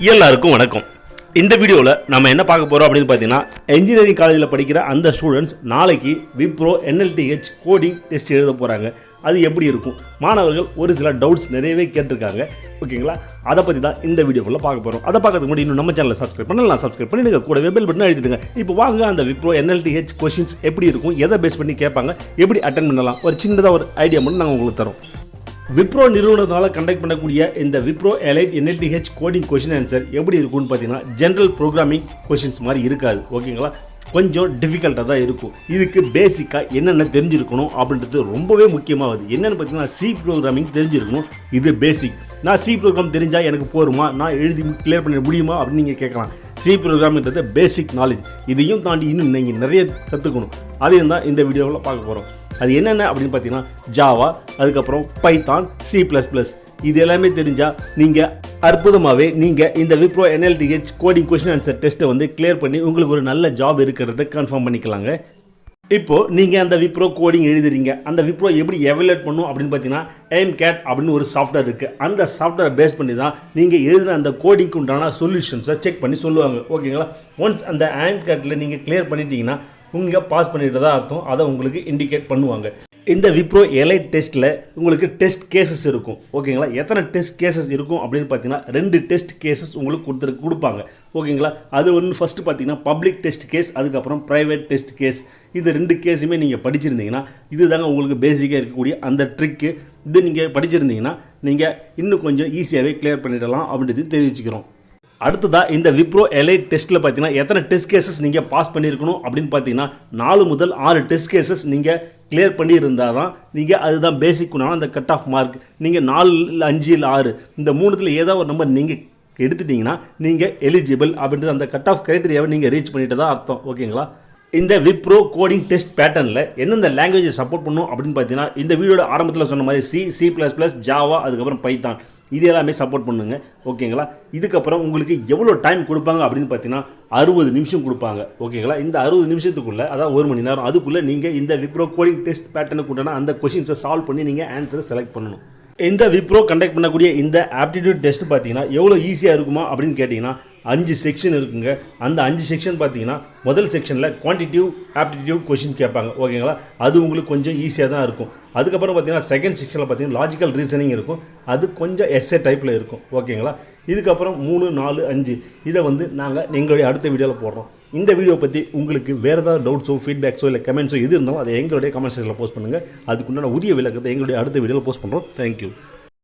எல்லாருக்கும் வணக்கம். இந்த வீடியோவில் நம்ம என்ன பார்க்க போகிறோம் அப்படின்னு பார்த்தீங்கன்னா, இன்ஜினியரிங் காலேஜில் படிக்கிற அந்த ஸ்டூடெண்ட்ஸ் நாளைக்கு விப்ரோ NLTH கோடிங் டெஸ்ட் எழுத போகிறாங்க. அது எப்படி இருக்கும்? மாணவர்கள் ஒரு சில டவுட்ஸ் நிறையவே கேட்டிருக்காங்க. ஓகேங்களா? அதை பற்றி தான் இந்த வீடியோக்குள்ளே பார்க்க போகிறோம். அதை பார்க்கறதுக்கு முன்னாடி இன்னும் நம்ம சேனலை சப்ஸ்கிரைப் பண்ணலாம். சப்ஸ்கிரைப் பண்ணி நீங்கள் கூடவே பெல் பட்டன் அழுத்திடுங்க. இப்போ வாங்க அந்த விப்ரோ NLTH கொஷின்ஸ் எப்படி இருக்கும், எதை பேஸ் பண்ணி கேட்பாங்க, எப்படி அட்டென்ட் பண்ணலாம், ஒரு சின்னதாக ஒரு ஐடியா மட்டும் நாங்கள் உங்களுக்கு தரோம். விப்ரோ நிறுவனத்தால் கண்டக்ட் பண்ணக்கூடிய இந்த Wipro elite NLTH coding question answer எப்படி இருக்கும்னு பார்த்தீங்கன்னா, ஜென்ரல் ப்ரோக்ராமிங் கொஷின்ஸ் மாதிரி இருக்காது. ஓகேங்களா? கொஞ்சம் டிஃபிகல்ட்டாக தான் இருக்கும். இதுக்கு பேசிக்காக என்னென்ன தெரிஞ்சிருக்கணும் அப்படின்றது ரொம்பவே முக்கியமாகுது. என்னென்னு பார்த்தீங்கன்னா, சி ப்ரோக்ராமிங் தெரிஞ்சிருக்கணும். இது பேசிக். நான் சி ப்ரோக்ராம் தெரிஞ்சால் எனக்கு போருமா, நான் எழுதி கிளியர் பண்ண முடியுமா அப்படின்னு நீங்கள் கேட்கலாம். சி ப்ரோக்ராம்ன்றது பேசிக் நாலேஜ். இதையும் தாண்டி இன்னும் நீங்கள் நிறைய கற்றுக்கணும். அதையும் தான் இந்த வீடியோவில் பார்க்க போகிறோம். அது என்னென்ன அப்படின்னு பார்த்தீங்கன்னா, ஜாவா, அதுக்கப்புறம் பைத்தான், C++, இது எல்லாமே தெரிஞ்சால் நீங்கள் அற்புதமாகவே நீங்கள் இந்த Wipro NLTH coding question answer டெஸ்ட்டை வந்து கிளியர் பண்ணி உங்களுக்கு ஒரு நல்ல ஜாப் இருக்கிறத கன்ஃபார்ம் பண்ணிக்கலாங்க. இப்போது நீங்கள் அந்த விப்ரோ கோடிங் எழுதுறீங்க. அந்த விப்ரோ எப்படி எவலுவேட் பண்ணும் அப்படின்னு பார்த்தீங்கன்னா, AIMCAT அப்படின்னு ஒரு சாஃப்ட்வேர் இருக்குது. அந்த சாஃப்ட்வேரை பேஸ் பண்ணி தான் நீங்கள் எழுதுகிற அந்த கோடிங்க்கு உண்டான சொல்யூஷன்ஸை செக் பண்ணி சொல்லுவாங்க. ஓகேங்களா? ஒன்ஸ் அந்த AIMCATல நீங்கள் கிளியர் பண்ணிட்டீங்கன்னா உங்கள் பாஸ் பண்ணிட்டு தான் அர்த்தம். அதை உங்களுக்கு இண்டிகேட் பண்ணுவாங்க. இந்த விப்ரோ எலைட் டெஸ்ட்டில் உங்களுக்கு டெஸ்ட் கேசஸ் இருக்கும். ஓகேங்களா? எத்தனை டெஸ்ட் கேசஸ் இருக்கும் அப்படின்னு பார்த்தீங்கன்னா, 2 டெஸ்ட் கேசஸ் உங்களுக்கு கொடுப்பாங்க. ஓகேங்களா? அது ஒன்று ஃபஸ்ட்டு பார்த்தீங்கன்னா பப்ளிக் டெஸ்ட் கேஸ், அதுக்கப்புறம் ப்ரைவேட் டெஸ்ட் கேஸ். இது 2 கேஸுமே நீங்கள் படிச்சிருந்தீங்கன்னா, இது தாங்க உங்களுக்கு பேசிக்காக இருக்கக்கூடிய அந்த ட்ரிக்கு. இது நீங்கள் படிச்சிருந்தீங்கன்னா நீங்கள் இன்னும் கொஞ்சம் ஈஸியாகவே கிளியர் பண்ணிடலாம் அப்படின்றது தெரிவிச்சுக்கிறோம். அடுத்ததாக இந்த விப்ரோ எலைட் டெஸ்ட்டில் பார்த்தீங்கன்னா, எத்தனை டெஸ்ட் கேசஸ் நீங்கள் பாஸ் பண்ணியிருக்கணும் அப்படின்னு பார்த்தீங்கன்னா, 4 முதல் 6 டெஸ்ட் கேசஸ் நீங்கள் கிளியர் பண்ணியிருந்தால் தான் நீங்கள் அதுதான் பேசிக்குனால அந்த கட் ஆஃப் மார்க். நீங்கள் 4 இல்லை 5 இல்லை 6 இந்த 3ல் ஏதாவது ஒரு நம்பர் நீங்கள் எடுத்துட்டிங்கன்னா நீங்கள் எலிஜிபிள் அப்படின்றது அந்த கட் ஆஃப் கிரைட்டீரியாவை நீங்கள் ரீச் பண்ணிட்டு தான் அர்த்தம். ஓகேங்களா? இந்த விப்ரோ கோடிங் டெஸ்ட் பேட்டர்னில் எந்தெந்த லாங்குவேஜை சப்போர்ட் பண்ணும் அப்படின்னு பார்த்தீங்கன்னா, இந்த வீடியோட ஆரம்பத்தில் சொன்ன மாதிரி C++, ஜாவா, அதுக்கப்புறம் பைத்தான், இது எல்லாமே சப்போர்ட் பண்ணுங்க. ஓகேங்களா? இதுக்கப்புறம் உங்களுக்கு எவ்வளோ டைம் கொடுப்பாங்க அப்படின்னு பார்த்தீங்கன்னா, 60 நிமிஷம் கொடுப்பாங்க. ஓகேங்களா? இந்த 60 நிமிஷத்துக்குள்ளே, அதாவது 1 மணி நேரம், அதுக்குள்ளே நீங்கள் இந்த விப்ரோ கோடிங் டெஸ்ட் பேட்டர்னுக்கு உண்டான அந்த கொஷின்ஸை சால்வ் பண்ணி நீங்கள் ஆன்சரை செலக்ட் பண்ணணும். இந்த விப்ரோ கண்டக்ட் பண்ணக்கூடிய இந்த ஆப்டிடியூட் டெஸ்ட் பார்த்தீங்கன்னா எவ்வளோ ஈஸியாக இருக்குமா அப்படின்னு கேட்டிங்கன்னா, 5 செக்ஷன் இருக்குங்க. அந்த 5 செக்ஷன் பார்த்தீங்கன்னா, முதல் செக்ஷனில் குவான்டிட்டிவ் ஆப்டிடியூட் கொஷின் கேட்பாங்க. ஓகேங்களா? அது உங்களுக்கு கொஞ்சம் ஈஸியாக தான் இருக்கும். அதுக்கப்புறம் பார்த்தீங்கன்னா, செகண்ட் செக்ஷனில் பார்த்தீங்கன்னா லாஜிக்கல் ரீசனிங் இருக்கும். அது கொஞ்சம் எஸ்ஏ டைப்பில் இருக்கும். ஓகேங்களா? இதுக்கப்புறம் 3, 4, 5 இதை வந்து நாங்கள் எங்களுடைய அடுத்த வீடியோவில் போடுறோம். இந்த வீடியோ பற்றி உங்களுக்கு வேறு ஏதாவது டவுட்ஸோ, ஃபீட்பேக்ஸோ, இல்லை கமெண்ட்ஸோ எது இருந்தாலும் அதை எங்களுடைய கமெண்ட் செக்ஷனில் போஸ்ட் பண்ணுங்கள். அதுக்குண்டான உரிய விளக்கத்தை எங்களுடைய அடுத்த வீடியோவில் போஸ்ட் பண்ணுறோம். தேங்க்யூ.